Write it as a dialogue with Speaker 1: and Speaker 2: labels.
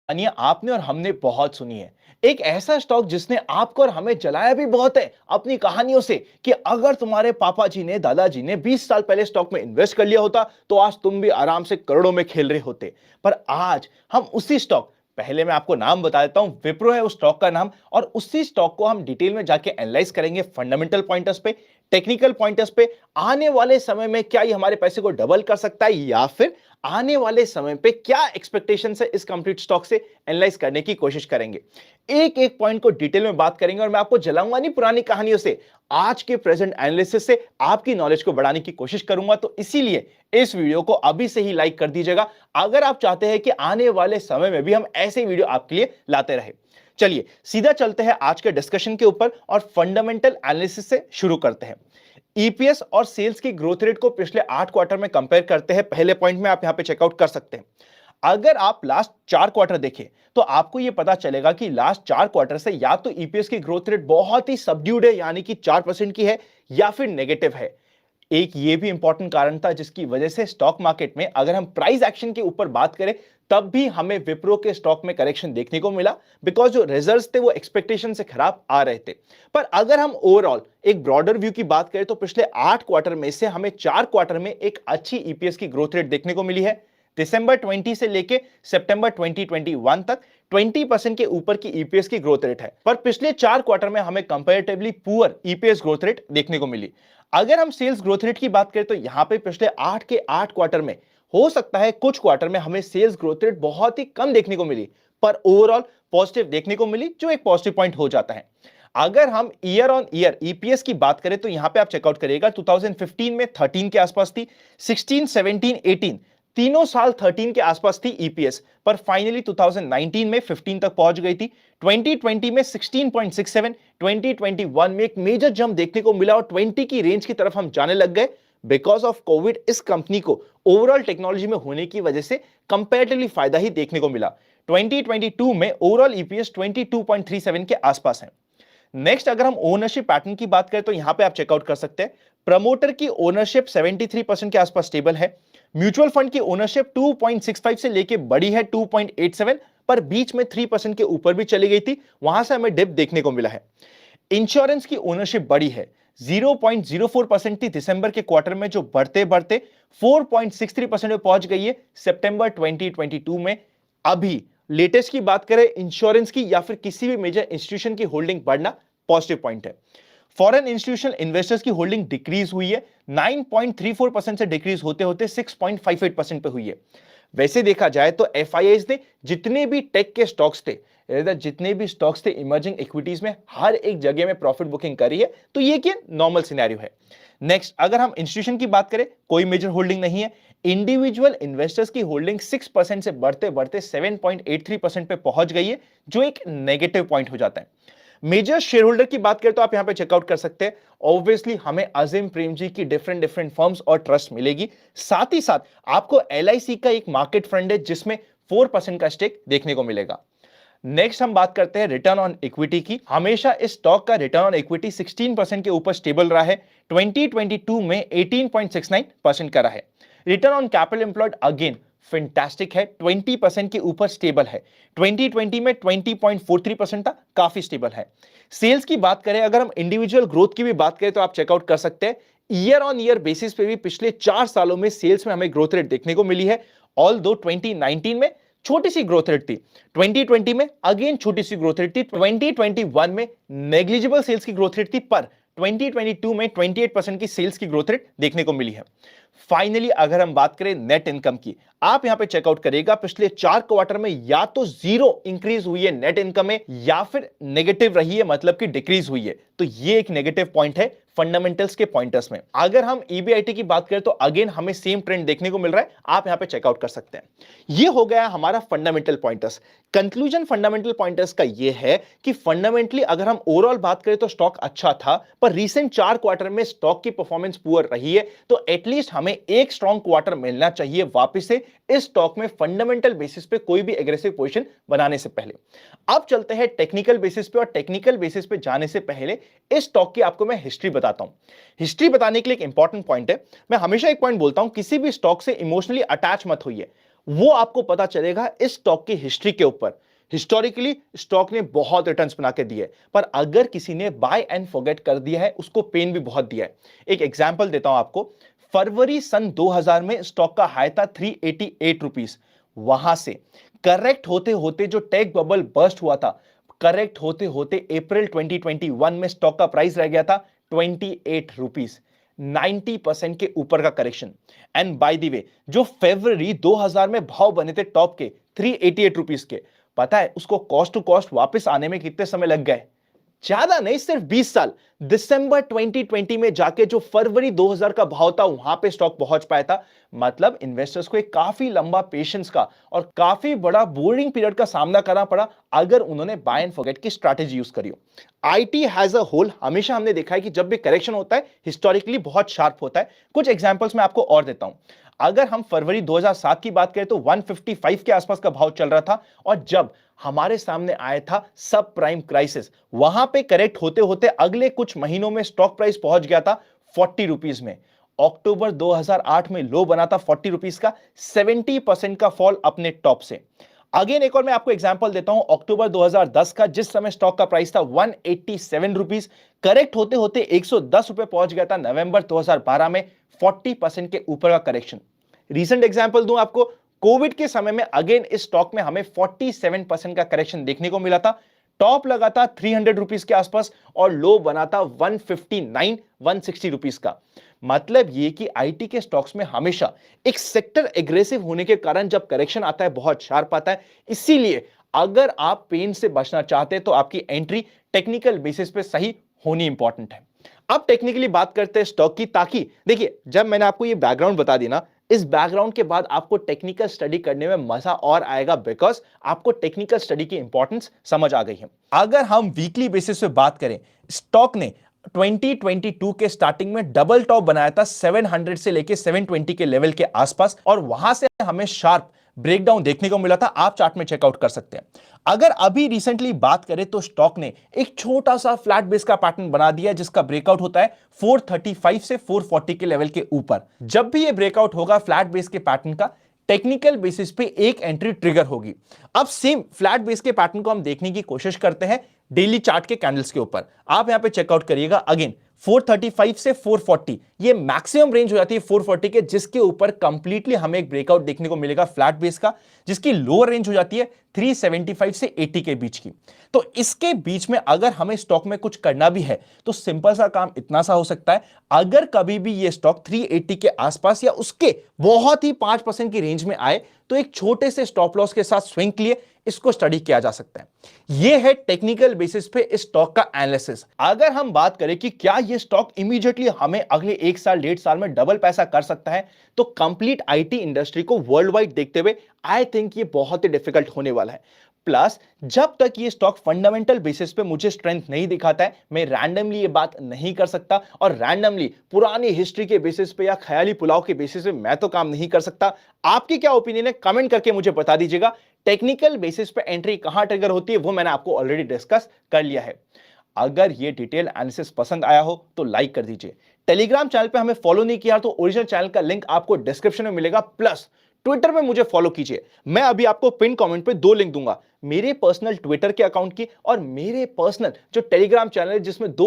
Speaker 1: यानी आपने और हमने बहुत सुनी है। एक ऐसा स्टॉक जिसने आपको और हमें जलाया भी बहुत है अपनी कहानियों से कि अगर तुम्हारे पापा जी ने, दादाजी ने 20 साल पहले स्टॉक में इन्वेस्ट कर लिया होता तो आज तुम भी आराम से करोड़ों में खेल रहे होते। पर आज हम उसी स्टॉक, पहले मैं आपको नाम बता देता हूं, विप्रो है उस स्टॉक का नाम, और उसी स्टॉक को हम डिटेल में जाके एनालाइज करेंगे फंडामेंटल पॉइंटर्स पे, टेक्निकल पॉइंटर्स पे। आने वाले समय में क्या ये हमारे पैसे को डबल कर सकता है, या फिर आने वाले समय पे क्या एक्सपेक्टेशन है इस कंप्लीट स्टॉक से, एनालाइज करने की कोशिश करेंगे। एक एक पॉइंट को डिटेल में बात करेंगे और मैं आपको जलाऊंगा नहीं पुरानी कहानियों से, आज के प्रेजेंट एनालिसिस से आपकी नॉलेज को बढ़ाने की कोशिश करूंगा। तो इसीलिए इस वीडियो को अभी से ही लाइक कर दीजिएगा अगर आप चाहते हैं कि आने वाले समय में भी हम ऐसे वीडियो आपके लिए लाते रहे। चलिए सीधा चलते हैं आज के डिस्कशन के ऊपर और फंडामेंटल एनालिसिस से शुरू करते हैं। ईपीएस और सेल्स की ग्रोथ रेट को पिछले 8 क्वार्टर में कंपेयर करते हैं। पहले पॉइंट में आप यहां पे चेकआउट कर सकते हैं। अगर आप लास्ट 4 क्वार्टर देखें तो आपको यह पता चलेगा कि लास्ट 4 क्वार्टर से या तो ईपीएस की ग्रोथ रेट बहुत ही सबड्यूड है, यानी कि 4% की है, या फिर नेगेटिव है। एक ये भी इंपॉर्टेंट कारण था जिसकी वजह से स्टॉक मार्केट में अगर हम प्राइस एक्शन के ऊपर बात करें तब भी हमें विप्रो के स्टॉक में करेक्शन देखने को मिला, बिकॉज जो रिजल्ट्स थे वो एक्सपेक्टेशन से खराब आ रहे थे। पर अगर हम ओवरऑल एक ब्रॉडर व्यू की बात करें तो पिछले 8 क्वार्टर में से हमें 4 क्वार्टर में एक अच्छी ईपीएस की ग्रोथ रेट देखने को मिली है। दिसंबर 20 से लेके सितंबर 2021 तक 20% के ऊपर की ईपीएस की ग्रोथ रेट है। पर पिछले 4 क्वार्टर में हमें comparatively poor EPS growth rate देखने को मिली। अगर हम सेल्स ग्रोथ रेट की बात करें तो यहां पे पिछले 8 के 8 क्वार्टर में हो सकता है कुछ क्वार्टर में हमें सेल्स ग्रोथ रेट बहुत ही कम देखने को मिली, पर ओवरऑल पॉजिटिव देखने को मिली, जो एक पॉजिटिव पॉइंट हो जाता है। अगर हम ईयर ऑन ईयर ईपीएस की बात करें तो यहां पे आप चेकआउट करिएगा 2015 में 13 के आसपास थी, 16, 17, 18 तीनों साल 13 के आसपास थी ईपीएस, पर फाइनली 2019 में 15 तक पहुंच गई थी। 2020 में 16.67, 2021 में एक मेजर जंप देखने को मिला और 20 की रेंज की तरफ हम जाने लग गए। बिकॉज ऑफ कोविड इस कंपनी को ओवरऑल टेक्नोलॉजी में होने की वजह से कंपैरेटिवली फायदा ही देखने को मिला। 2022 में ओवरऑल ईपीएस 22.37 के आसपास है। नेक्स्ट अगर हम ओनरशिप पैटर्न की बात करें तो यहां पे आप चेकआउट कर सकते हैं। प्रमोटर की ओनरशिप 73% के आसपास स्टेबल है। म्यूचुअल फंड की ओनरशिप 2.65 से लेके बड़ी है 2.87, पर बीच में 3% के ऊपर भी चली गई थी, वहां से हमें डिप देखने को मिला है। इंश्योरेंस की ओनरशिप बड़ी है, 0.04% थी दिसंबर के क्वार्टर में, जो बढ़ते बढ़ते 4.63% में पहुंच गई है सितंबर 2022 में। अभी लेटेस्ट की बात करें इंश्योरेंस की या फिर किसी भी मेजर इंस्टीट्यूशन की होल्डिंग बढ़ना पॉजिटिव पॉइंट है। फॉरेन इंस्टीट्यूशनल इन्वेस्टर्स की होल्डिंग डिक्रीज हुई है, 9.34% से डिक्रीज होते होते 6.58% पे हुई है। वैसे देखा जाए तो एफआईआईज ने जितने भी टेक के स्टॉक्स थे, जितने भी स्टॉक्स थे इमर्जिंग इक्विटीज में, हर एक जगह में प्रॉफिट बुकिंग करी है, तो ये क्या नॉर्मल सिनेरियो है। नेक्स्ट अगर हम इंस्टीट्यूशन की बात करें, कोई मेजर होल्डिंग नहीं है। इंडिविजुअल इन्वेस्टर्स की होल्डिंग 6% से बढ़ते बढ़ते 7.83% पे पहुंच गई है, जो एक नेगेटिव पॉइंट हो जाता है। मेजर शेयर होल्डर की बात करें तो आप यहां पे चेकआउट कर सकते हैं। ऑब्वियसली हमें अजीम प्रेमजी की डिफरेंट डिफरेंट फर्म्स और ट्रस्ट मिलेगी, साथ ही साथ आपको एलआईसी का एक मार्केट फंड है जिसमें 4% का स्टेक देखने को मिलेगा। नेक्स्ट हम बात करते हैं रिटर्न ऑन इक्विटी की। हमेशा इस स्टॉक का रिटर्न ऑन इक्विटी 16% के ऊपर स्टेबल रहा है। 2022 में 18.69% का रहा है। Return on capital employed again fantastic है, 20% के ऊपर स्टेबल है। 2020 में 20.43% था, काफी स्टेबल है। सेल्स की बात करें, अगर हम इंडिविजुअल ग्रोथ की भी बात करें तो आप चेकआउट कर सकते हैं। ईयर ऑन ईयर बेसिस पे भी पिछले 4 सालों में सेल्स में हमें ग्रोथ रेट देखने को मिली है। ऑल दो 2019 में छोटी सी ग्रोथ रेट थी, 2020 में अगेन छोटी सी ग्रोथ रेट थी, 2021 में नेग्लिजिबल सेल्स की ग्रोथ रेट थी, पर 2022 में 28% की सेल्स की ग्रोथ रेट देखने को मिली है। फाइनली अगर हम बात करें नेट इनकम की, आप यहां पे चेकआउट करिएगा, पिछले 4 क्वार्टर में या तो जीरो इंक्रीज हुई है नेट इनकम में, या फिर नेगेटिव रही है, मतलब कि डिक्रीज हुई है। तो ये एक नेगेटिव पॉइंट है फंडामेंटल्स के पॉइंटर्स में। अगर हम ईबीआईटी की बात करें तो अगेन हमें सेम ट्रेंड देखने को मिल रहा है, आप यहां पे चेकआउट कर सकते हैं। ये हो गया हमारा fundamental pointers. Conclusion fundamental pointers का ये है कि फंडामेंटली अगर हम ओवरऑल बात करें तो स्टॉक अच्छा था, पर रीसेंट 4 क्वार्टर में स्टॉक की परफॉर्मेंस पुअर रही है, तो एटलीस्ट हमें एक स्ट्रॉन्ग क्वार्टर मिलना चाहिए वापस से इस स्टॉक में फंडामेंटल बेसिस पे कोई भी एग्रेसिव पोजीशन बनाने से पहले। अब चलते हैं टेक्निकल बेसिस पे, और टेक्निकल बेसिस पे जाने से पहले इस स्टॉक की आपको मैं हिस्ट्री बताता हूं। हिस्ट्री बताने के लिए एक इंपॉर्टेंट पॉइंट है, मैं हमेशा एक पॉइंट बोलता हूं, किसी भी स्टॉक से इमोशनली अटैच मत होइए। वो आपको पता चलेगा इस स्टॉक की हिस्ट्री के ऊपर। हिस्टोरिकली स्टॉक ने बहुत रिटर्न्स बना के दिए, पर अगर किसी ने बाय एंड फॉरगेट कर दिया है, उसको पेन भी बहुत दिया है। एक एग्जांपल देता हूं आपको। फरवरी सन 2000 में स्टॉक का हाई था 388 रुपीस। वहां से करेक्ट होते होते जो टेक बबल बर्स्ट हुआ था, करेक्ट होते होते अप्रैल 2021 में स्टॉक का प्राइस रह गया था 28 रुपीस। 90% के ऊपर का correction. And by the way, जो फरवरी 2000 में भाव बने थे टॉप के 388 रुपीस के, पता है उसको कॉस्ट टू कॉस्ट वापस आने में कितने समय लग गए? ज्यादा नहीं, सिर्फ 20 साल। दिसंबर 2020 में जाके जो फरवरी 2000 का भाव था, वहां पे स्टॉक पहुंच पाया था। मतलब इन्वेस्टर्स को एक काफी लंबा पेशेंस का और काफी बड़ा बोरिंग पीरियड का सामना करना पड़ा, अगर उन्होंने बाय एंड फॉरगेट की स्ट्रैटेजी यूज करी हो। आईटी हैज अ होल हमेशा हमने देखा है कि जब भी करेक्शन होता है, हिस्टोरिकली बहुत शार्प होता है। कुछ एग्जांपल्स मैं आपको और देता हूं। अगर हम फरवरी 2007 की बात करें तो 155 के आसपास का भाव चल रहा था, और जब हमारे सामने आया था सब प्राइम क्राइसिस, वहां पे करेक्ट होते होते अगले कुछ महीनों में स्टॉक प्राइस पहुंच गया था 40 रुपीस में। अक्टूबर 2008 में लो बना था 40 रुपीस का, 70% का फॉल अपने टॉप से। अगेन एक और मैं आपको एग्जांपल देता हूं, अक्टूबर 2010 का, जिस समय स्टॉक का प्राइस था 187 रुपीस, करेक्ट होते होते 110 रुपए पहुंच गया था नवंबर 2012 में, 40% के ऊपर का करेक्शन। रीसेंट एग्जांपल दूं आपको, कोविड के समय में अगेन इस स्टॉक में हमें 47% का करेक्शन देखने को मिला था। टॉप लगा था 300 रुपीस के आसपास और लो बना था 159 160 रुपीस का। मतलब ये कि आईटी के स्टॉक्स में हमेशा एक सेक्टर एग्रेसिव होने के कारण जब करेक्शन आता है, बहुत शार्प आता है। इसीलिए अगर आप पेन से बचना चाहते हैं तो आपकी एंट्री टेक्निकल बेसिस पे सही होनी इंपॉर्टेंट है। अब टेक्निकली बात करते हैं स्टॉक की, ताकि देखिए जब मैंने आपको ये बैकग्राउंड बता दी ना, इस बैकग्राउंड के बाद आपको टेक्निकल स्टडी करने में मजा और आएगा, बिकॉज आपको टेक्निकल स्टडी की इंपॉर्टेंस समझ आ गई है। अगर हम वीकली बेसिस पे बात करें, स्टॉक ने 2022 के स्टार्टिंग में डबल टॉप बनाया था 700 से लेके 720 के लेवल के आसपास, और वहां से हमें शार्प ब्रेकडाउन देखने को मिला था। आप चार्ट में चेकआउट कर सकते हैं। अगर अभी रिसेंटली बात करें तो स्टॉक ने एक छोटा सा फ्लैट बेस का पैटर्न बना दिया, जिसका ब्रेकआउट होता है 435 से 440 के लेवल के ऊपर। जब भी ये ब्रेकआउट होगा फ्लैट बेस के पैटर्न का, टेक्निकल बेसिस पे एक एंट्री ट्रिगर होगी। अब सेम फ्लैट बेस के पैटर्न को हम देखने की कोशिश करते हैं डेली चार्ट के कैंडल्स के ऊपर। आप यहां पे चेकआउट करिएगा, अगेन 435 से 440 ये मैक्सिमम रेंज हो जाती है 440 के, जिसके ऊपर कंप्लीटली हमें एक ब्रेकआउट देखने को मिलेगा फ्लैट बेस का, जिसकी लोअर रेंज हो जाती है 375 से 80 के बीच की। तो इसके बीच में अगर हमें स्टॉक में कुछ करना भी है तो सिंपल सा काम इतना सा हो सकता है, अगर कभी भी ये स्टॉक 380 के आसपास या उसके बहुत ही 5% की रेंज में आए, तो एक छोटे से स्टॉप लॉस के साथ स्विंग के लिए इसको स्टडी किया जा सकता है। यह है टेक्निकल बेसिस पे इस स्टॉक का एनालिसिस। अगर हम बात करें कि क्या यह स्टॉक इमीडिएटली हमें अगले 1 साल 1.5 साल में डबल पैसा कर सकता है, तो कंप्लीट आईटी इंडस्ट्री को वर्ल्ड वाइड देखते हुए आई थिंक ये बहुत ही डिफिकल्ट होने वाला है। प्लस जब तक ये स्टॉक फंडामेंटल बेसिस पे मुझे स्ट्रेंथ नहीं दिखाता है, मैं रैंडमली ये बात नहीं कर सकता, और रैंडमली पुरानी हिस्ट्री के बेसिस पे या ख्याली पुलाव के बेसिस पे मैं तो काम नहीं कर सकता। आपकी क्या ओपिनियन है, कमेंट करके मुझे बता दीजिएगा। टेक्निकल बेसिस पे एंट्री कहां ट्रिगर होती है वो मैंने आपको ऑलरेडी डिस्कस कर लिया है। अगर ये डिटेल एनालिसिस पसंद आया हो तो लाइक कर दीजिए। टेलीग्राम चैनल पे हमें फॉलो नहीं किया तो ओरिजिनल चैनल का लिंक आपको डिस्क्रिप्शन में मिलेगा, प्लस ट्विटर में मुझे फॉलो कीजिए। मैं अभी आपको पिन कमेंट पे 2 लिंक दूंगा, मेरे पर्सनल ट्विटर के अकाउंट की और मेरे पर्सनल जो टेलीग्राम चैनल है जिसमें 2